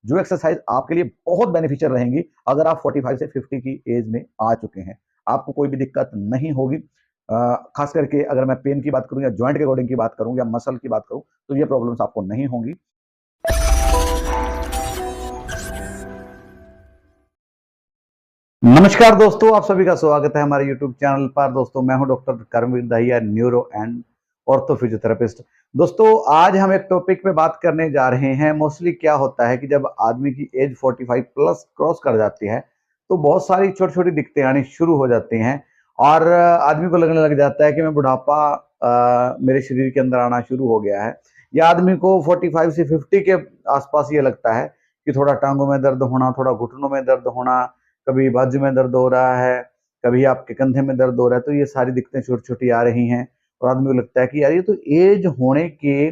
जो एक्सरसाइज आपके लिए बहुत बेनिफिशियल रहेंगी अगर आप 45 से 50 की एज में आ चुके हैं। आपको कोई भी दिक्कत नहीं होगी। खास करके अगर मैं पेन की बात करूं या जॉइंट के अकॉर्डिंग की बात करूं या मसल की बात करूं तो ये प्रॉब्लम्स आपको नहीं होंगी। नमस्कार दोस्तों, आप सभी का स्वागत है हमारे YouTube चैनल पर। दोस्तों मैं हूं doctor Karmveer Dahiya, neuro and ortho physiotherapist. दोस्तों आज हम एक टॉपिक पे बात करने जा रहे हैं। मोस्टली क्या होता है कि जब आदमी की एज 45 प्लस क्रॉस कर जाती है तो बहुत सारी छोटी छोटी दिक्कतें आनी शुरू हो जाती हैं और आदमी को लगने लग जाता है कि मैं बुढ़ापा मेरे शरीर के अंदर आना शुरू हो गया है। या आदमी को 45 से 50 के आसपास ये लगता है कि थोड़ा टांगों में दर्द होना, थोड़ा घुटनों में दर्द होना, कभी बाजू में दर्द हो रहा है, कभी आपके कंधे में दर्द हो रहा है। तो ये सारी दिक्कतें छोटी छोटी आ रही हैं और आदमी को लगता है कि यार ये तो एज होने के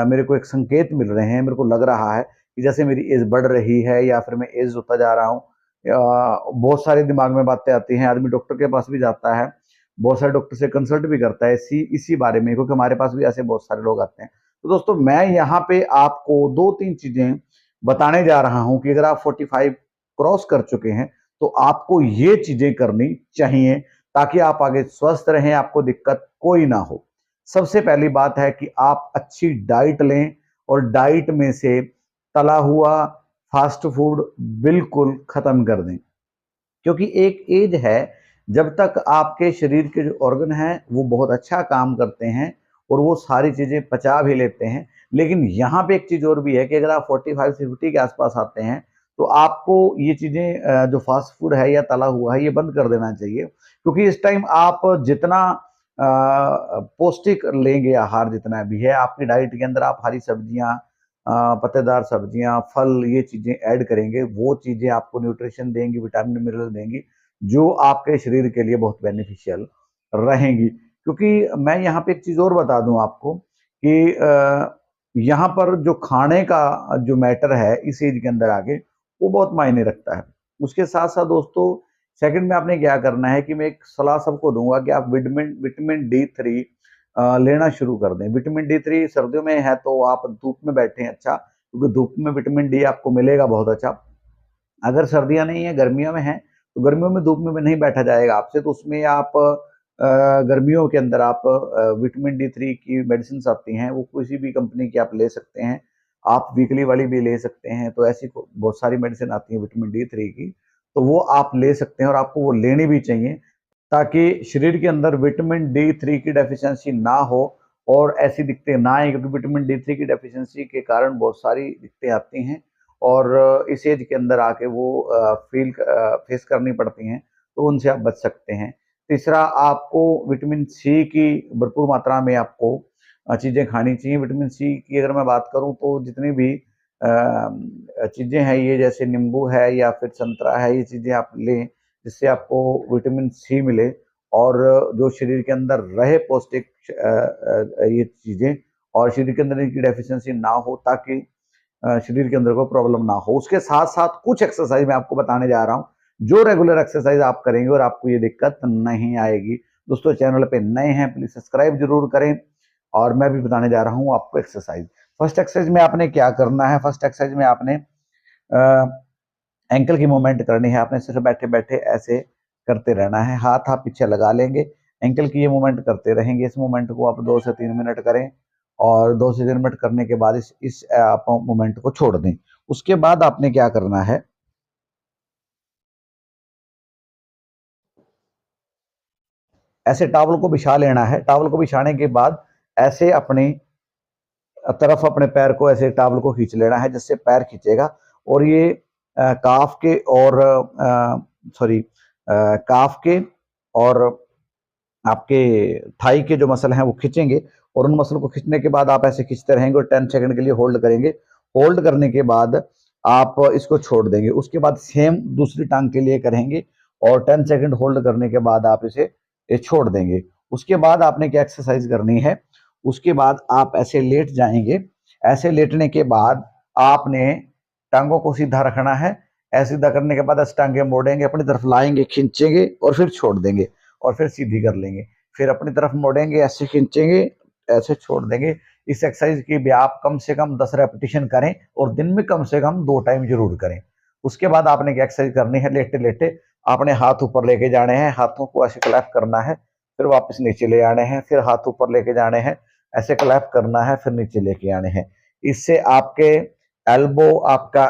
मेरे को एक संकेत मिल रहे हैं। मेरे को लग रहा है कि जैसे मेरी एज बढ़ रही है या फिर मैं एज होता जा रहा हूँ। बहुत सारे दिमाग में बातें आती हैं। आदमी डॉक्टर के पास भी जाता है, बहुत सारे डॉक्टर से कंसल्ट भी करता है इसी बारे में, क्योंकि हमारे पास भी ऐसे बहुत सारे लोग आते हैं। तो दोस्तों मैं यहाँ पे आपको दो तीन चीजें बताने जा रहा हूँ कि अगर आप 45 क्रॉस कर चुके हैं तो आपको ये चीजें करनी चाहिए ताकि आप आगे स्वस्थ रहें, आपको दिक्कत कोई ना हो। सबसे पहली बात है कि आप अच्छी डाइट लें और डाइट में से तला हुआ फास्ट फूड बिल्कुल खत्म कर दें। क्योंकि एक एज है जब तक आपके शरीर के जो ऑर्गन हैं वो बहुत अच्छा काम करते हैं और वो सारी चीजें पचा भी लेते हैं। लेकिन यहाँ पे एक चीज और भी है कि अगर आप 45 से 50 के आसपास आते हैं तो आपको ये चीजें जो फास्ट फूड है या तला हुआ है ये बंद कर देना चाहिए। क्योंकि इस टाइम आप जितना पौष्टिक लेंगे आहार, जितना भी है आपकी डाइट के अंदर, आप हरी सब्जियां, पत्तेदार सब्जियां, फल, ये चीजें ऐड करेंगे, वो चीजें आपको न्यूट्रिशन देंगी, विटामिन मिनरल देंगी जो आपके शरीर के लिए बहुत बेनिफिशियल रहेंगी। क्योंकि मैं यहाँ पे एक चीज और बता दूं आपको कि यहाँ पर जो खाने का जो मैटर है इस एज के अंदर आगे वो बहुत मायने रखता है। उसके साथ साथ दोस्तों सेकंड में आपने क्या करना है कि मैं एक सलाह सबको दूंगा कि आप विटामिन विटामिन D3 लेना शुरू कर दें। विटामिन D3 सर्दियों में है तो आप धूप में बैठे हैं अच्छा, क्योंकि धूप में विटामिन डी आपको मिलेगा बहुत अच्छा। अगर सर्दियां नहीं है, गर्मियों में है, तो गर्मियों में धूप में नहीं बैठा जाएगा आपसे, तो उसमें आप गर्मियों के अंदर आप विटामिन D3 की मेडिसिन आती हैं, वो किसी भी कंपनी की आप ले सकते हैं। आप वीकली वाली भी ले सकते हैं। तो ऐसी बहुत सारी मेडिसिन आती है विटामिन D3 की, तो वो आप ले सकते हैं और आपको वो लेनी भी चाहिए ताकि शरीर के अंदर विटामिन D3 की डेफिशिएंसी ना हो और ऐसी दिक्कतें ना आए। क्योंकि विटामिन D3 की डेफिशिएंसी के कारण बहुत सारी दिक्कतें आती हैं और इस एज के अंदर आके वो फेस करनी पड़ती हैं, तो उनसे आप बच सकते हैं। तीसरा, आपको विटामिन सी की भरपूर मात्रा में आपको चीज़ें खानी चाहिए। विटामिन सी की अगर मैं बात करूं तो जितनी भी चीज़ें हैं, ये जैसे नींबू है या फिर संतरा है, ये चीज़ें आप लें जिससे आपको विटामिन सी मिले और जो शरीर के अंदर रहे पौष्टिक ये चीज़ें, और शरीर के अंदर इनकी डेफिशिएंसी ना हो ताकि शरीर के अंदर कोई प्रॉब्लम ना हो। उसके साथ साथ कुछ एक्सरसाइज मैं आपको बताने जा रहा हूँ जो रेगुलर एक्सरसाइज आप करेंगे और आपको ये दिक्कत नहीं आएगी। दोस्तों चैनल पे नए हैं प्लीज सब्सक्राइब जरूर करें। और मैं भी बताने जा रहा हूँ आपको एक्सरसाइज। फर्स्ट एक्सरसाइज में आपने क्या करना है, फर्स्ट एक्सरसाइज में आपने एंकल की मूवमेंट करनी है। आपने सिर्फ बैठे बैठे ऐसे करते रहना है, हाथ आप पीछे लगा लेंगे, एंकल की ये मूवमेंट करते रहेंगे। इस मूवमेंट को आप 2 से 3 मिनट करें और 2 से 3 मिनट करने के बाद इस आप मूवमेंट को छोड़ दें। उसके बाद आपने क्या करना है, ऐसे टॉवल को बिछा लेना है। टॉवल को बिछाने के बाद ऐसे अपनी तरफ अपने पैर को ऐसे टॉवल को खींच लेना है, जिससे पैर खींचेगा और ये काफ के और सॉरी काफ के और आपके थाई के जो मसल हैं वो खींचेंगे और उन मसल को खींचने के बाद आप ऐसे खींचते रहेंगे और 10 सेकंड के लिए होल्ड करेंगे। होल्ड करने के बाद आप इसको छोड़ देंगे। उसके बाद सेम दूसरी टांग के लिए करेंगे और 10 सेकंड होल्ड करने के बाद आप इसे छोड़ देंगे। उसके बाद आपने क्या एक्सरसाइज करनी है, उसके बाद आप ऐसे लेट जाएंगे। ऐसे लेटने के बाद आपने टांगों को सीधा रखना है। ऐसे सीधा करने के बाद ऐसे टांगे मोड़ेंगे, अपनी तरफ लाएंगे, खींचेंगे और फिर छोड़ देंगे और फिर सीधी कर लेंगे। फिर अपनी तरफ मोड़ेंगे, ऐसे खींचेंगे, ऐसे छोड़ देंगे। इस एक्सरसाइज की भी आप कम से कम 10 रेपिटेशन करें और दिन में कम से कम 2 टाइम जरूर करें। उसके बाद आपने क्या एक्सरसाइज करनी है, लेटे लेटे आपने हाथ ऊपर लेके जाने हैं, हाथों को ऐसे क्लैप करना है, फिर वापस नीचे ले आने हैं, फिर हाथ ऊपर लेके जाने हैं, ऐसे क्लैप करना है, फिर नीचे लेके आने हैं। इससे आपके एल्बो, आपका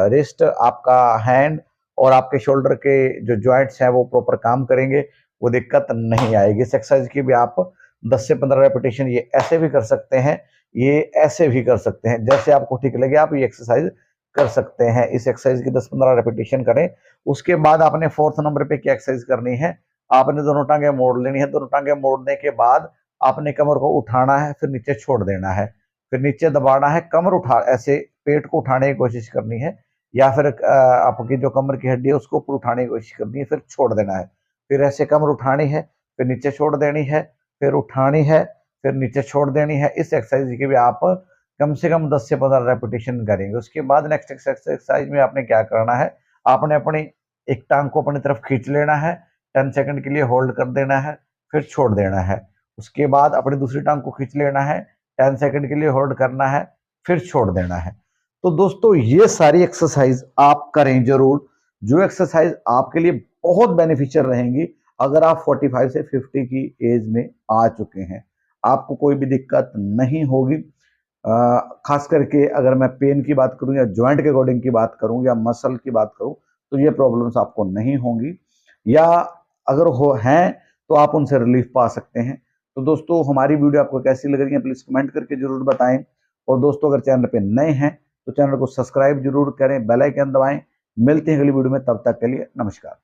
रिस्ट, आपका हैंड और आपके शोल्डर के जो जॉइंट्स हैं वो प्रॉपर काम करेंगे, वो दिक्कत नहीं आएगी। इस एक्सरसाइज की भी आप 10 से 15 रेपिटेशन ये ऐसे भी कर सकते हैं, ये ऐसे भी कर सकते हैं, जैसे आपको ठीक लगे आप ये एक्सरसाइज कर सकते हैं। इस एक्सरसाइज की 10-15 रेपिटेशन करें। उसके बाद आपने 4th नंबर पे क्या एक्सरसाइज करनी है, आपने दोनों टांगे मोड़ लेनी है। दोनों टांगे मोड़ने के बाद आपने कमर को उठाना है, फिर नीचे छोड़ देना है, फिर नीचे दबाना है, कमर उठा ऐसे पेट को उठाने की कोशिश करनी है, या फिर आपकी जो कमर की हड्डी है उसको ऊपर उठाने की कोशिश करनी है, फिर छोड़ देना है, फिर ऐसे कमर उठानी है, फिर नीचे छोड़ देनी है, फिर उठानी है, फिर नीचे छोड़ देनी है। इस एक्सरसाइज की भी आप कम से कम 10 से 15 रेपिटेशन करेंगे। उसके बाद नेक्स्ट एक्सरसाइज में आपने क्या करना है, आपने अपनी एक टांग को अपनी तरफ खींच लेना है, 10 सेकंड के लिए होल्ड कर देना है, फिर छोड़ देना है। उसके बाद अपनी दूसरी टांग को खींच लेना है, 10 सेकंड के लिए होल्ड करना है, फिर छोड़ देना है। तो दोस्तों ये सारी एक्सरसाइज आप करें जरूर, जो एक्सरसाइज आपके लिए बहुत बेनिफिशियल रहेंगी अगर आप 45 से 50 की एज में आ चुके हैं। आपको कोई भी दिक्कत नहीं होगी। खास करके अगर मैं पेन की बात करूं या जॉइंट के अकॉर्डिंग की बात करूं या मसल की बात करूं तो ये प्रॉब्लम्स आपको नहीं होंगी, या अगर हो हैं तो आप उनसे रिलीफ पा सकते हैं। तो दोस्तों हमारी वीडियो आपको कैसी लग रही है प्लीज कमेंट करके जरूर बताएं। और दोस्तों अगर चैनल पे नए हैं तो चैनल को सब्सक्राइब जरूर करें, बेल आइकन दबाएं। मिलते हैं अगली वीडियो में, तब तक के लिए नमस्कार।